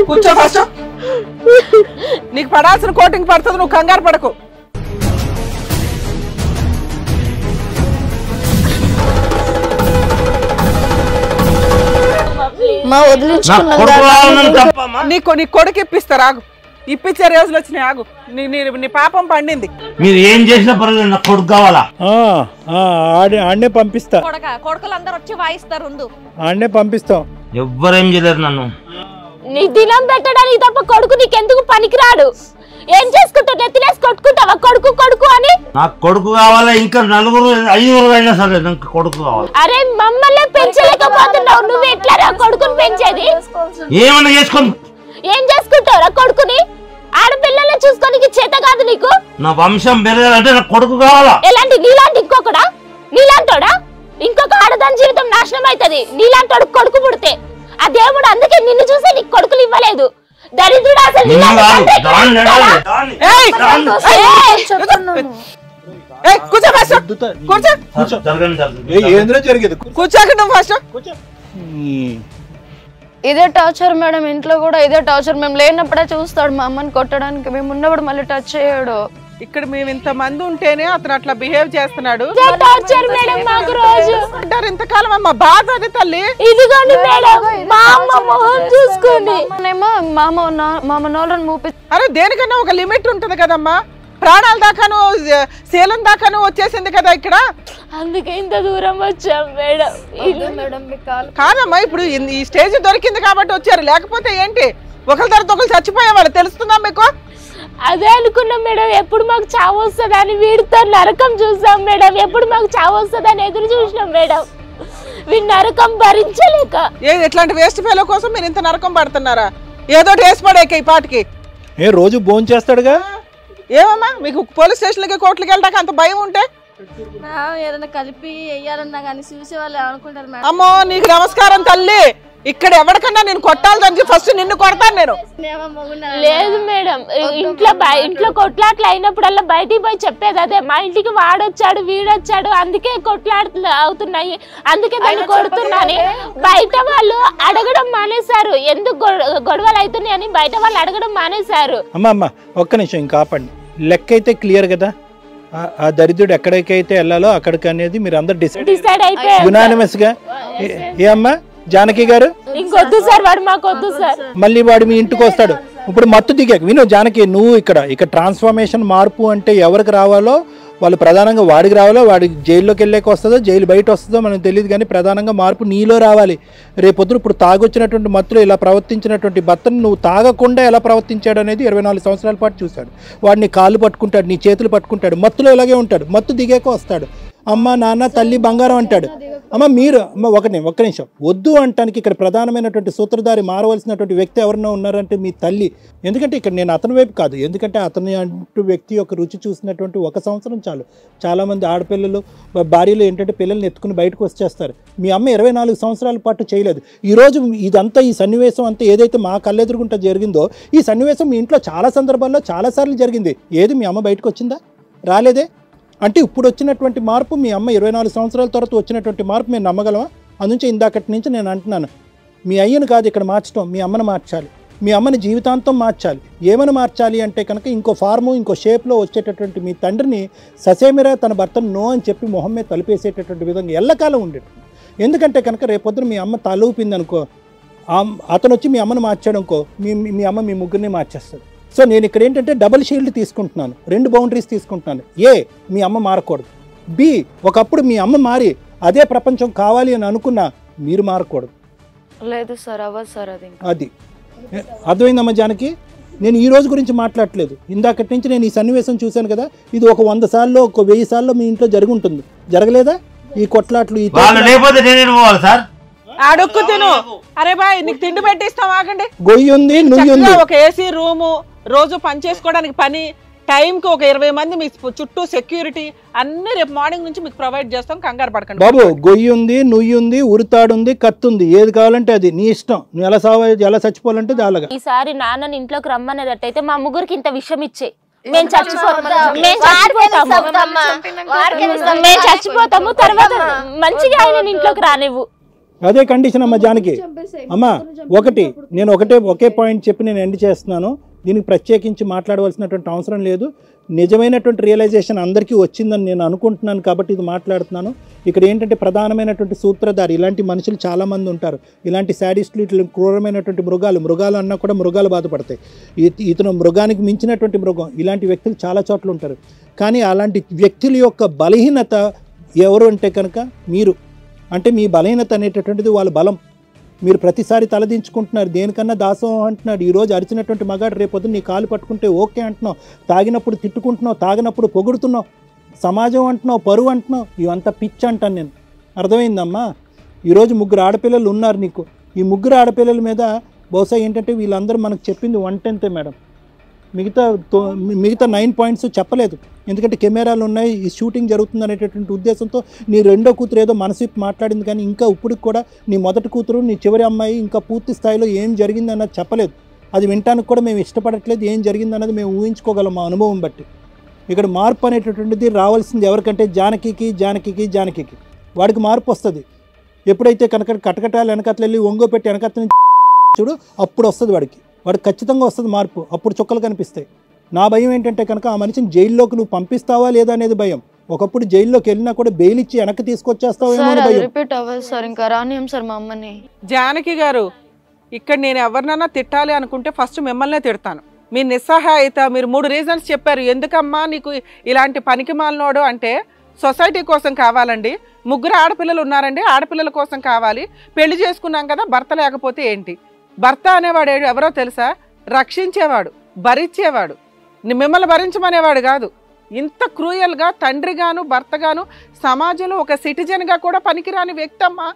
కూర్చో ఫస్ట్. నీకు పడాల్సిన కోటింగ్ పడుతుంది, నువ్వు కంగారు పడకు. నీ కొడుకు ఇప్పిస్తారు, ఆగు. ఇప్పించే రోజులు వచ్చినాయి, ఆగు. నీ పాపం పండింది. మీరు ఏం చేసినా పర్వాలేదు, నాకు కొడుకు కావాలా. ఆడనే పంపిస్తా. కొడుకులందరూ వచ్చి వాయిస్తారు, ఆడనే పంపిస్తాం. ఎవ్వరేం చేయలేరు నన్ను. నీ దినం పెట్టడానికి తప్ప కొడుకు నీకెందుకు పనికిరాడు. ఏం చేసుకుంటావు, నెత్తినేసి కొట్టుకుంటావా కొడుకు కొడుకు అని? నాకు కొడుకు కావాలా, ఇంకా 4-5 అయినా సరే నాకు కొడుకు కావాలి. అరే మమ్మల్ని పెంచలేకపోతున్నావు, నువ్వు ఎట్లా కొడుకుని పెంచేది? ఏమన్నా చేసుకోండి. ఏం చేసుకుంటావురా కొడుకుని? ఆడపిల్లల్ని చూసుకోనికి చేత కాదు నీకు? నా వంశం పెరగాలంటే నాకు కొడుకు కావాలా. ఎలాంటి నీలాంటి ఇంకొకడా? నీలాంటోడా? ఇంకొక ఆడదాని జీవితం నాశనం అవుతుంది నీలాంటోడు కొడుకు పుడితే. ఆ దేవుడు అందుకే నిన్ను చూసే నీకు కొడుకులు ఇవ్వలేదు. దరిద్రుడు అసలు. కూర్చోకండి ఫస్ట్. ఇదే టార్చర్ మేడం, ఇంట్లో కూడా ఇదే టార్చర్. మేము లేనప్పుడే చూస్తాడు మా అమ్మని కొట్టడానికి, మేము ఉన్నప్పుడు మళ్ళీ టచ్ చేయడు. ఇక్కడ మేము ఇంత మంది ఉంటేనే అతను అట్లా బిహేవ్ చేస్తున్నాడు. ఇంతకాలం అమ్మ బాధ అది తల్లి. ఇదిగోండి మేడం, మా అమ్మ మొహం చూసుకుని మామ నోళ్ళని మూపి. అరే దేనికన్నా ఒక లిమిట్ ఉంటది కదమ్మా. ప్రాణాల దాకాను శీలం దాకాను వచ్చేసింది కదా ఇక్కడ. అందుకే ఇంత దూరం వచ్చాం మేడం. కాదమ్మా, ఇప్పుడు ఈ స్టేజ్ దొరికింది కాబట్టి వచ్చారు, లేకపోతే ఏంటి ఒకరి తర్వాత ఒకరు చచ్చిపోయేవాళ్ళు. తెలుస్తుందా మీకు? అదే అనుకున్నాం మేడం, ఎప్పుడు మాకు చావు వస్తుందని. వీడితో నరకం చూసాం మేడం, ఎప్పుడు మాకు చావు వస్తుందని ఎదురు చూసినాం మేడం. వీడి నరకం భరించలేక. ఇట్లాంటి వేస్ట్ ఫెలో కోసం మీరు ఇంత నరకం పడుతున్నారా? ఏదో వేసి పడేక ఈ పాటికి. రోజు భోజనం చేస్తాడుగా. ఏమమ్మా మీకు పోలీస్ స్టేషన్లకి కోర్టులకి వెళ్ళడానికి అంత భయం ఉంటే? ఏదైనా కలిపి వెయ్యాలన్నా కానీ చూసే వాళ్ళు అనుకుంటారు. అమ్మో నీకు నమస్కారం తల్లి. ఇక్కడ ఎవరికన్నా నేను కొట్టాలి, ఫస్ట్ నిన్ను కొడతాను నేను. లేదు మేడం, ఇంట్లో కొట్లాట్లు అయినప్పుడల్లా బయటికి పోయి చెప్పేది అదే. మా ఇంటికి వాడొచ్చాడు వీడొచ్చాడు అందుకే కొట్లాట్లు అవుతున్నాయి, అందుకే దాన్ని కొడుతున్నాను. బయట వాళ్ళు అడగడం మానేశారు, ఎందుకు గొడవలు అవుతున్నాయి అని బయట వాళ్ళు అడగడం మానేశారు. అమ్మ ఒక్క నిమిషం ఇంకా ఆపండి. లెక్క అయితే క్లియర్ కదా, ఆ దరిద్రుడు ఎక్కడికైతే వెళ్ళాలో అక్కడికి అనేది మీరు అందరు డిసైడ్ అయిపోయారు యునానిమస్ గా. ఏ అమ్మా జానకి గారు, ఇంకొద్దు సార్ వాడు మాకొద్దు సార్. మళ్ళీ వాడు మీ ఇంటికి వస్తాడు. ఇప్పుడు మత్తు దిగాక విను జానకి, నువ్వు ఇక్కడ ట్రాన్స్ఫర్మేషన్ మార్పు అంటే ఎవరికి రావాలో వాళ్ళు ప్రధానంగా వాడికి రావాలో, వాడికి జైల్లోకి వెళ్ళాక వస్తుందో జైలు బయట వస్తుందో మనకు తెలియదు, కానీ ప్రధానంగా మార్పు నీలో రావాలి. రేపొద్దు ఇప్పుడు తాగొచ్చినటువంటి మత్తులో ఇలా ప్రవర్తించినటువంటి భర్తను నువ్వు తాగకుండా ఎలా ప్రవర్తించాడు అనేది 24 సంవత్సరాల పాటు చూశాడు. వాడిని కాళ్ళు పట్టుకుంటాడు, నీ చేతులు పట్టుకుంటాడు, మత్తులో ఇలాగే ఉంటాడు. మత్తు దిగాక వస్తాడు, అమ్మ నాన్న తల్లి బంగారం అంటాడు. అమ్మ మీరు ఒక్క నిమిషం వద్దు అంటానికి ఇక్కడ ప్రధానమైనటువంటి సూత్రధారి మారవలసినటువంటి వ్యక్తి ఎవరన్నా ఉన్నారంటే మీ తల్లి. ఎందుకంటే ఇక్కడ నేను అతని వైపు కాదు, ఎందుకంటే అతని అంటూ వ్యక్తి యొక్క రుచి చూసినటువంటి 1 సంవత్సరం చాలు. చాలామంది ఆడపిల్లలు భార్యలు ఏంటంటే పిల్లల్ని ఎత్తుకుని బయటకు వచ్చేస్తారు. మీ అమ్మ 24 సంవత్సరాల పాటు చేయలేదు. ఈరోజు ఇదంతా ఈ సన్నివేశం అంతా ఏదైతే మా కళ్ళెదురుగుంటా జరిగిందో ఈ సన్నివేశం మీ ఇంట్లో చాలా సందర్భాల్లో చాలాసార్లు జరిగింది. ఏది మీ అమ్మ బయటకు వచ్చిందా? రాలేదే. అంటే ఇప్పుడు వచ్చినటువంటి మార్పు మీ అమ్మ 24 సంవత్సరాల తర్వాత వచ్చినటువంటి మార్పు మేము నమ్మగలమా? అందుకే ఇందాకటి నుంచి నేను అంటున్నాను, మీ అయ్యను కాదు ఇక్కడ మార్చడం, మీ అమ్మను మార్చాలి, మీ అమ్మని జీవితాంతం మార్చాలి. ఏమని మార్చాలి అంటే కనుక ఇంకో ఫార్ము ఇంకో షేప్లో వచ్చేటటువంటి మీ తండ్రిని ససేమిరా తన భర్తను నో అని చెప్పి మొహం మీద తలిపేసేటటువంటి విధంగా ఎల్లకాలం ఉండేటట్టు. ఎందుకంటే కనుక రేపొద్దున మీ అమ్మ తలూపింది అనుకో, అతను వచ్చి మీ అమ్మను మార్చాడు అనుకో, మీ అమ్మ మీ ముగ్గురిని మార్చేస్తుంది. సో నేను ఇక్కడ ఏంటంటే డబుల్ షీల్డ్ తీసుకుంటున్నాను, 2 బౌండరీస్ తీసుకుంటున్నాను. ఏ మీ అమ్మ మారకూడదు, బి ఒకప్పుడు మీ అమ్మ మారి అదే ప్రపంచం కావాలి అని అనుకున్నా మీరు మారకూడదు. లేదు సార్, అవ్వదు సార్. అది అర్థమైందమ్మా జానకి. నేను ఈ రోజు గురించి మాట్లాడట్లేదు, ఇందాకటి నుంచి నేను ఈ సన్నివేశం చూశాను కదా, ఇది ఒక 100 సార్లు 1000 సార్లు మీ ఇంట్లో జరిగి ఉంటుంది. జరగలేదా ఈ కొట్లాట్లు? ఈ అడుక్కు తిను. అరే బాయ్ నీకు తిండి పెట్టిస్తాం, ఆగండి. గొయ్యుంది నుయ్యుంది, ఒక ఏసీ రూము, రోజు పని చేసుకోవడానికి పని, టైంకి ఒక 20 మంది మీ చుట్టూ సెక్యూరిటీ అన్ని రేపు మార్నింగ్ నుంచి మీకు ప్రొవైడ్ చేస్తాం, కంగారు పడకండి బాబు. గొయ్యుంది నుయ్యుంది ఉరుతాడుంది కత్తుంది, ఏది కావాలంటే అది నీ ఇష్టం. నువ్వు ఎలా చచ్చిపోవాలంటే అలాగా. ఈసారి నాన్నని ఇంట్లోకి రమ్మనేదట్టయితే మా ముగ్గురికి ఇంత విషయం ఇచ్చే మేము చచ్చిపోతాము, తర్వాత మంచిగా ఆయన ఇంట్లోకి రానివ్వు. అదే కండిషన్ అమ్మ జానకి. అమ్మ నేను ఒకే పాయింట్ చెప్పి నేను ఎండ్ చేస్తున్నాను. దీనికి ప్రత్యేకించి మాట్లాడవలసినటువంటి అవసరం లేదు. నిజమైనటువంటి రియలైజేషన్ అందరికీ వచ్చిందని నేను అనుకుంటున్నాను కాబట్టి ఇది మాట్లాడుతున్నాను. ఇక్కడ ఏంటంటే ప్రధానమైనటువంటి సూత్రధారి ఇలాంటి మనుషులు చాలామంది ఉంటారు. ఇలాంటి శాడిస్టులు, ఇట్లా క్రూరమైనటువంటి మృగాలు అన్నా కూడా మృగాలు బాధపడతాయి. ఇతను మృగానికి మించినటువంటి మృగం. ఇలాంటి వ్యక్తులు చాలా చోట్ల ఉంటారు. కానీ అలాంటి వ్యక్తుల యొక్క బలహీనత ఎవరు అంటే కనుక మీరు. అంటే మీ బలహీనత అనేటటువంటిది వాళ్ళ బలం. మీరు ప్రతిసారి తలదించుకుంటున్నారు. దేనికన్నా దాసోహం అంటున్నాడు. ఈరోజు అరిచినటువంటి మగాడు రేపొద్దు నీ కాలు పట్టుకుంటే ఓకే అంటున్నావు. తాగినప్పుడు తిట్టుకుంటున్నావు, తాగినప్పుడు పొగుడుతున్నావు, సమాజం అంటున్నావు, పరువు అంటున్నావు. ఇవంతా పిచ్చి అంటాను నేను. అర్థమైందమ్మా? ఈరోజు 3 ఆడపిల్లలు ఉన్నారు నీకు. ఈ 3 ఆడపిల్లల మీద బహుశా ఏంటంటే వీళ్ళందరూ మనకు చెప్పింది 1/10 మేడం. మిగతా 9 పాయింట్స్ చెప్పలేదు. ఎందుకంటే కెమెరాలు ఉన్నాయి, ఈ షూటింగ్ జరుగుతుంది అనేటటువంటి ఉద్దేశంతో నీ రెండో కూతురు ఏదో మనసు మాట్లాడింది. కానీ ఇంకా ఇప్పటికి కూడా నీ మొదటి కూతురు, నీ చివరి అమ్మాయి ఇంకా పూర్తి స్థాయిలో ఏం జరిగింది అన్నది చెప్పలేదు. అది వినటానికి కూడా మేము ఇష్టపడట్లేదు. ఏం జరిగింది అన్నది మేము ఊహించుకోగలం మా అనుభవం బట్టి. ఇక్కడ మార్పు అనేటటువంటిది రావాల్సింది ఎవరికంటే జానకి. వాడికి మార్పు వస్తుంది ఎప్పుడైతే కనుక కటకటాలు వెనకట్లు వెళ్ళి ఒంగో పెట్టి వెనకట్ల చూడు, అప్పుడు వస్తుంది వాడికి ఖచ్చితంగా వస్తుంది మార్పు. అప్పుడు చుక్కలు కనిపిస్తాయి. నా భయం ఏంటంటే కనుక ఆ మనిషిని జైల్లోకి నువ్వు పంపిస్తావా లేదా అనేది భయం. ఒకప్పుడు జైల్లోకి వెళ్ళినా కూడా బెయిల్ ఇచ్చి వెనక్కి తీసుకొచ్చేస్తావేమో అని భయం. రిపీట్ అవ్వదు సార్, ఇంకా రానియం సార్ మా అమ్మని. జానకి గారు, ఇక్కడ నేను ఎవరినైనా తిట్టాలి అనుకుంటే ఫస్ట్ మిమ్మల్నే తిడతాను. మీ నిస్సహాయత, మీరు 3 రీజన్స్ చెప్పారు. ఎందుకమ్మా నీకు ఇలాంటి పనికి మాలినోడు అంటే సొసైటీ కోసం కావాలండి. 3 ఆడపిల్లలు ఉన్నారండి, ఆడపిల్లల కోసం కావాలి. పెళ్లి చేసుకున్నాం కదా, భర్త లేకపోతే ఏంటి? భర్త అనేవాడు ఎవరో తెలుసా? రక్షించేవాడు, భరించేవాడు, మిమ్మల్ని భరించమనేవాడు కాదు. ఇంత క్రూయల్గా తండ్రిగాను భర్తగాను సమాజంలో ఒక సిటిజన్గా కూడా పనికిరాని వ్యక్తి అమ్మా.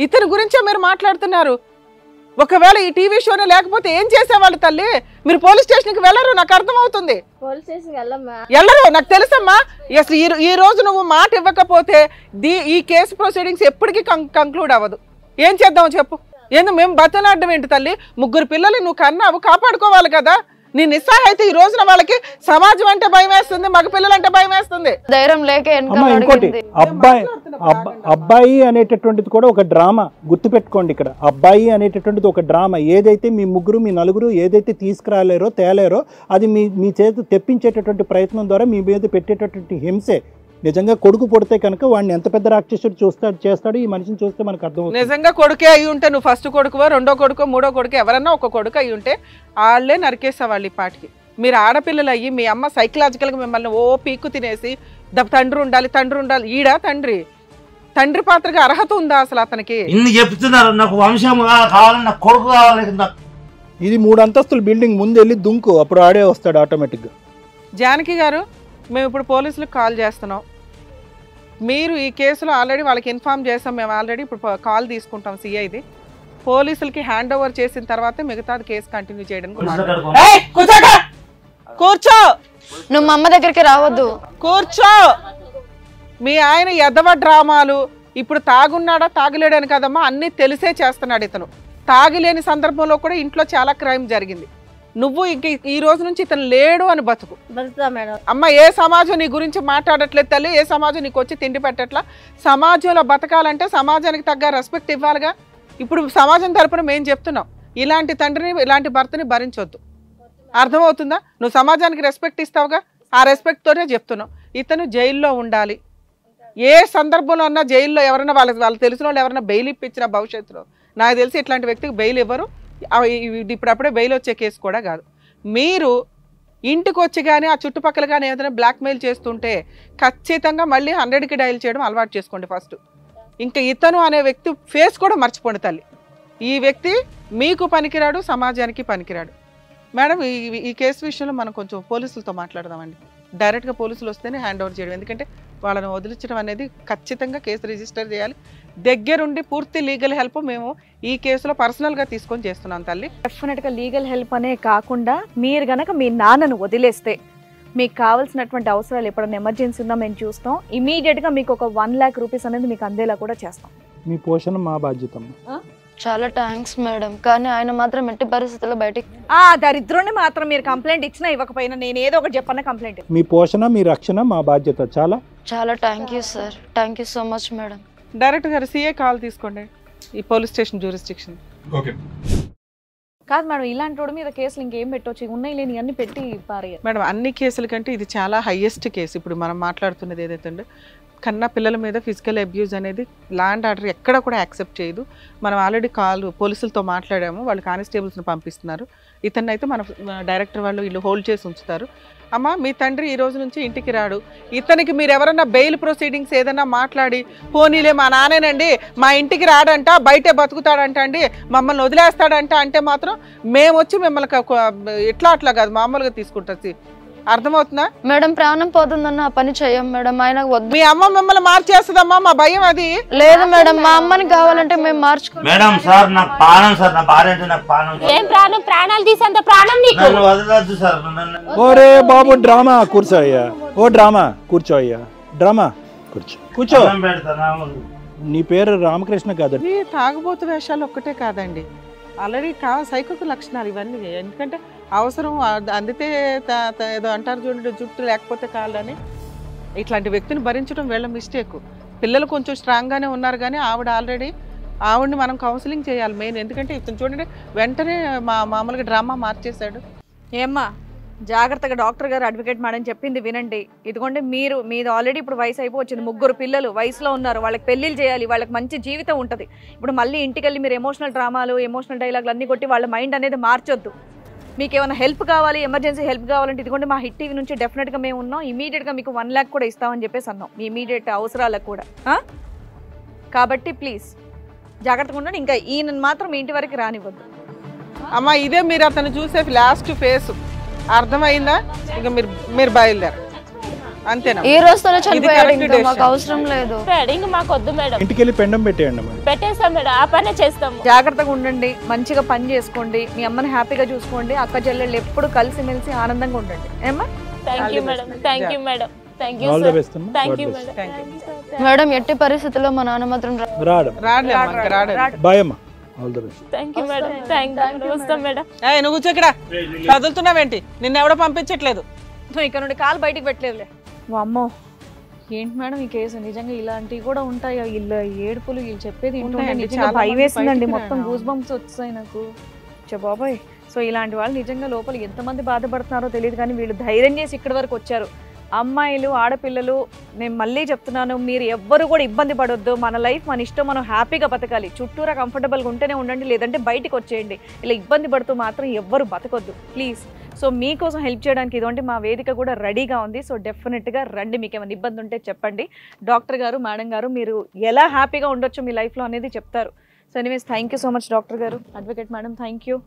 ఇతని గురించే మీరు మాట్లాడుతున్నారు. ఒకవేళ ఈ టీవీ షోనే లేకపోతే ఏం చేసేవాళ్ళు తల్లి? మీరు పోలీస్ స్టేషన్కి వెళ్ళరు, నాకు అర్థమవుతుంది. వెళ్ళరు, నాకు తెలుసమ్మా. అసలు ఈ రోజు నువ్వు మాట ఇవ్వకపోతే ఈ కేసు ప్రొసీడింగ్స్ ఎప్పటికీ కంక్లూడ్ అవ్వదు. ఏం చేద్దామో చెప్పు. ఎందుకు మేము బతలాడడం ఏంటి తల్లి? 3 పిల్లలు నువ్వు కన్నావు, కాపాడుకోవాలి కదా. నీ నిస్సహాయత ఈ రోజున వాళ్ళకి సమాజం అంటే భయం వేస్తుంది, మగ పిల్లలంటే భయం వేస్తుంది. ధైర్యం లేక ఇంకోటి అబ్బాయి అనేటటువంటిది కూడా ఒక డ్రామా. గుర్తుపెట్టుకోండి, ఇక్కడ అబ్బాయి అనేటటువంటిది ఒక డ్రామా. ఏదైతే మీ 3 మీ 4 ఏదైతే తీసుకురాలేరో తేలేరో అది మీ చేతి తెప్పించేటటువంటి ప్రయత్నం ద్వారా మీ మీద పెట్టేటటువంటి హింసే. నిజంగా కొడుకు పుడితే కనుక వాడిని ఎంత పెద్ద రాక్షసుడు చేస్తాడు ఈ మనిషిని చూస్తే మనకు అర్థం. నిజంగా కొడుకే అయి ఉంటే, నువ్వు ఫస్ట్ కొడుకువో, రెండో కొడుకో, మూడో కొడుకు, ఎవరన్నా ఒక కొడుకు అయి ఉంటే వాళ్ళే నరికేసేవాళ్ళు ఈ పాటికి. మీరు ఆడపిల్లలు అయ్యి మీ అమ్మ సైకలాజికల్గా మిమ్మల్ని పీక్కు తినేసి తండ్రి ఉండాలి. ఈడ తండ్రి పాత్రగా అర్హత ఉందా అసలు అతనికి? ఇన్ని చెప్తున్నారు, నాకు వంశం కావాలి, నాకు కొడుకు కావాలి. ఇది 3 అంతస్తుల బిల్డింగ్ ముందు వెళ్ళి దుంకు, అప్పుడు ఆడే వస్తాడు ఆటోమేటిక్గా. జానకి గారు, మేము ఇప్పుడు పోలీసులకు కాల్ చేస్తున్నాం. మీరు ఈ కేసులో ఆల్రెడీ వాళ్ళకి ఇన్ఫార్మ్ చేసాం. మేము ఆల్రెడీ ఇప్పుడు కాల్ తీసుకుంటాం సిఐది. పోలీసులకి హ్యాండ్ ఓవర్ చేసిన తర్వాత మిగతాది కేసు కంటిన్యూ చేయడానికి. కూర్చో, నువ్వు మా అమ్మ దగ్గరికి రావద్దు. కూర్చో. మీ ఆయన ఎదవ డ్రామాలు. ఇప్పుడు తాగున్నాడా తాగలేడని కదమ్మా, అన్నీ తెలిసే చేస్తున్నాడు ఇతను. తాగిలేని సందర్భంలో కూడా ఇంట్లో చాలా క్రైమ్ జరిగింది. నువ్వు ఇంక ఈ రోజు నుంచి ఇతను లేడు అని బతుకు. అమ్మ, ఏ సమాజం నీ గురించి మాట్లాడట్లేదు తల్లి. ఏ సమాజం నీకు వచ్చి తిండి పెట్టట్లా. సమాజంలో బతకాలంటే సమాజానికి తగ్గ రెస్పెక్ట్ ఇవ్వాలిగా. ఇప్పుడు సమాజం తరపున మేము చెప్తున్నాం, ఇలాంటి తండ్రిని ఇలాంటి భర్తని భరించొద్దు. అర్థమవుతుందా? నువ్వు సమాజానికి రెస్పెక్ట్ ఇస్తావుగా, ఆ రెస్పెక్ట్ తోనే చెప్తున్నావు. ఇతను జైల్లో ఉండాలి. ఏ సందర్భంలో అన్నా జైల్లో ఎవరైనా వాళ్ళు తెలిసిన వాళ్ళు ఎవరైనా బెయిల్ ఇప్పించిన భవిష్యత్తులో నాకు తెలిసి ఇట్లాంటి వ్యక్తికి బెయిల్ ఇవ్వరు. ఇప్పుడప్పుడే బెయిల్ వచ్చే కేసు కూడా కాదు. మీరు ఇంటికి వచ్చి కానీ ఆ చుట్టుపక్కల కానీ ఏదైనా బ్లాక్మెయిల్ చేస్తుంటే ఖచ్చితంగా మళ్ళీ 100కి డయల్ చేయడం అలవాటు చేసుకోండి ఫస్ట్. ఇంకా ఇతను అనే వ్యక్తి ఫేస్ కూడా మర్చిపోండి తల్లి. ఈ వ్యక్తి మీకు పనికిరాడు, సమాజానికి పనికిరాడు. మేడం, ఈ కేసు విషయంలో మనం కొంచెం పోలీసులతో మాట్లాడదామండి. డైరెక్ట్గా పోలీసులు వస్తేనే హ్యాండ్ ఓవర్ చేయడం. ఎందుకంటే వాళ్ళని వదిలించడం అనేది ఖచ్చితంగా కేసు రిజిస్టర్ చేయాలి. దగ్గరుండి పూర్తి లీగల్ హెల్ప్ మేము ఈ కేసులో పర్సనల్గా తీసుకొని చేస్తున్నాం తల్లి. డెఫినెట్గా లీగల్ హెల్ప్ అనే కాకుండా మీరు గనక మీ నాన్నను వదిలేస్తే మీకు కావాల్సినటువంటి అవసరాలు ఎప్పుడైనా ఎమర్జెన్సీ ఉందా మేము చూస్తాం. ఇమీడియట్గా మీకు ఒక 1 lakh రూపీస్ అనేది మీకు అందేలా కూడా చేస్తాం. మీ పోషణ మా బాధ్యత. చాలా థ్యాంక్స్ మేడం. కానీ ఆయన మాత్రం ఎట్టి పరిస్థితుల్లో బయటికి దరిద్రుని మాత్రం మీరు కంప్లైంట్ ఇచ్చినా ఇవ్వకపోయినా నేను ఏదో ఒకటి చెప్పన్నా కంప్లైంట్. మీ పోషణ మీ రక్షణ మా బాధ్యత. చాలా చాలా thank you sir. Thank you so much madam. Director గారు సిఏ కాల్ తీసుకోండి. ఈ పోలీస్ స్టేషన్ జ్యూరిస్డిక్షన్. ఓకే కాదు మేడం, ఇలాంటి వాడి మీద కేసులు ఇంకేం పెట్టవచ్చు? ఉన్నాయి లేని అన్ని పెట్టి పారేయాలి మేడం. అన్ని కేసుల కంటే ఇది చాలా హైయెస్ట్ కేసు. ఇప్పుడు మనం మాట్లాడుతున్నది ఏదైతే ఉందో కన్నా పిల్లల మీద ఫిజికల్ అబ్యూజ్ అనేది ల్యాండ్ ఆర్డర్ ఎక్కడ కూడా యాక్సెప్ట్ చేయదు. మనం ఆల్రెడీ పోలీసులతో మాట్లాడాము, వాళ్ళు కానిస్టేబుల్స్ని పంపిస్తున్నారు. ఇతన్ని అయితే మన డైరెక్టర్ వాళ్ళు వీళ్ళు హోల్డ్ చేసి ఉంచుతారు. అమ్మ మీ తండ్రి ఈ రోజు నుంచి ఇంటికి రాడు. ఇతనికి మీరు ఎవరన్నా బెయిల్ ప్రొసీడింగ్స్ ఏదన్నా మాట్లాడి పోనీలే మా నానేనండి మా ఇంటికి రాడంట బయటే బతుకుతాడంట అండి మమ్మల్ని వదిలేస్తాడంట అంటే మాత్రం మేము వచ్చి మిమ్మల్ని ఎట్లా అట్లా కాదు మామూలుగా తీసుకుంటుంది. అర్థమవుతుందా మేడం? ప్రాణం పోతుందన్న ఆ పని చెయ్యం మేడం. ఆయన వద్దు. మీ అమ్మ మిమ్మల్ని మార్చేస్తుందమ్మా, మా భయం అది. లేదు మేడం, మా అమ్మని కావాలంటే మేము మార్చుకో. మేడం సార్ నాకు ప్రాణం సార్, నా భార్య అంటే నాకు ప్రాణం. ఏం ప్రాణం? ప్రాణాలు తీసేంత ప్రాణం నీకు? నన్ను వదలొద్దు సార్. ఓరే బాబు డ్రామా కూర్చో అయ్యా. ఓ డ్రామా కూర్చో అయ్యా. డ్రామా కూర్చో. నీ పేరు రామకృష్ణ కాదు. ఈ తాగుబోతు వేషాలు ఒక్కటే కాదండి, ఆల్రెడీ సైకోకు లక్షణాలు ఇవన్నీ. ఎందుకంటే అవసరం అందితే ఏదో అంటారు చూడండి, జుట్టు లేకపోతే కాళ్ళని. ఇట్లాంటి వ్యక్తిని భరించడం వీళ్ళ మిస్టేక్. పిల్లలు కొంచెం స్ట్రాంగ్గానే ఉన్నారు కానీ ఆవిడని మనం కౌన్సిలింగ్ చేయాలి మెయిన్. ఎందుకంటే ఇతను చూడండి వెంటనే మామూలుగా డ్రామా మార్చేశాడు. ఏమ్మా జాగ్రత్తగా డాక్టర్ గారు అడ్వకేట్ మేడం చెప్పింది వినండి. ఇదిగోండి మీది ఆల్రెడీ ఇప్పుడు వయసు అయిపోవచ్చింది, 3 పిల్లలు వయసులో ఉన్నారు, వాళ్ళకి పెళ్లిళ్ళు చేయాలి, వాళ్ళకి మంచి జీవితం ఉంటుంది. ఇప్పుడు మళ్ళీ ఇంటికి వెళ్ళి మీరు ఎమోషనల్ డ్రామాలు ఎమోషనల్ డైలాగులు అన్నీ కొట్టి వాళ్ళ మైండ్ అనేది మార్చొద్దు. మీకు ఏమైనా హెల్ప్ కావాలి, ఎమర్జెన్సీ హెల్ప్ కావాలంటే ఇదిగోండి మా హిట్ టీవీ నుంచి డెఫినెట్గా మేము ఉన్నాం. ఇమీడియట్గా మీకు 1 lakh కూడా ఇస్తామని చెప్పేసి అన్నాం, మీ ఇమీడియట్ అవసరాలకు కూడా. కాబట్టి ప్లీజ్ జాగ్రత్తగా ఉండండి. ఇంకా ఈయన మాత్రం మీ ఇంటి వరకు రానివ్వద్దు. అమ్మ ఇదే మీరు అతను చూసే లాస్ట్ ఫేస్, అర్థమైందా? ఇంకా మీరు బయలుదేరు అంతేనా? ఈ రోజుతోనే చనిపోయాడు, ఇంకా మాకు అవసరం లేదు. ఇంక మాకు వద్దు మేడం. ఇంటికి వెళ్ళి పెండం పెట్టేయండి. పెట్టేస్తాం మేడం, ఆ పనే చేస్తాం. జాగ్రత్తగా ఉండండి, మంచిగా పని చేసుకోండి, మీ అమ్మని హ్యాపీగా చూసుకోండి, అక్క చెల్లెళ్ళు ఎప్పుడు కలిసిమెలిసి ఆనందంగా ఉండండి. ఏమ్మా? Thank you madam, thank you madam, thank you all the best. Thank you madam. Madam ఎట్టి పరిస్థితుల్లో మా నాన్న మాత్రం రాడు. బాయ్ అమ్మా. All the best. Thank you madam, thank you. వస్తాం మేడం. నువ్వు కూర్చో ఇక్కడ, చదువుతున్నావేంటి? నిన్న ఎవడో పంపించట్లేదు. నువ్వు ఇక్కడ నుండి కాలు బయటికి పెట్టలేదులే. అమ్మో ఏంటి మేడం ఈ కేసు? నిజంగా ఇలాంటివి కూడా ఉంటాయా? వీళ్ళ ఏడుపులు వీళ్ళు చెప్పేది నిజంగా భయం వేసిందండి, మొత్తం గూస్ బంప్స్ వచ్చాయి నాకు. బాబాయ్, సో ఇలాంటి వాళ్ళు నిజంగా లోపల ఎంతమంది బాధపడుతున్నారో తెలియదు కానీ వీళ్ళు ధైర్యం చేసి ఇక్కడి వరకు వచ్చారు. అమ్మాయిలు ఆడపిల్లలు నేను మళ్ళీ చెప్తున్నాను, మీరు ఎవ్వరు కూడా ఇబ్బంది పడొద్దు. మన లైఫ్ మన ఇష్టం, మనం హ్యాపీగా బతకాలి. చుట్టూరా కంఫర్టబుల్గా ఉంటేనే ఉండండి, లేదంటే బయటకు వచ్చేయండి. ఇలా ఇబ్బంది పడుతూ మాత్రం ఎవ్వరు బతకొద్దు ప్లీజ్. సో మీకోసం హెల్ప్ చేయడానికి ఇదంటే మా వేదిక కూడా రెడీగా ఉంది. సో డెఫినెట్గా రండి, మీకు ఏమైనా ఇబ్బంది ఉంటే చెప్పండి. డాక్టర్ గారు మేడం గారు మీరు ఎలా హ్యాపీగా ఉండొచ్చు మీ లైఫ్లో అనేది చెప్తారు. So anyways thank you so much doctor గారు, అడ్వకేట్ మేడం, థ్యాంక్ యూ.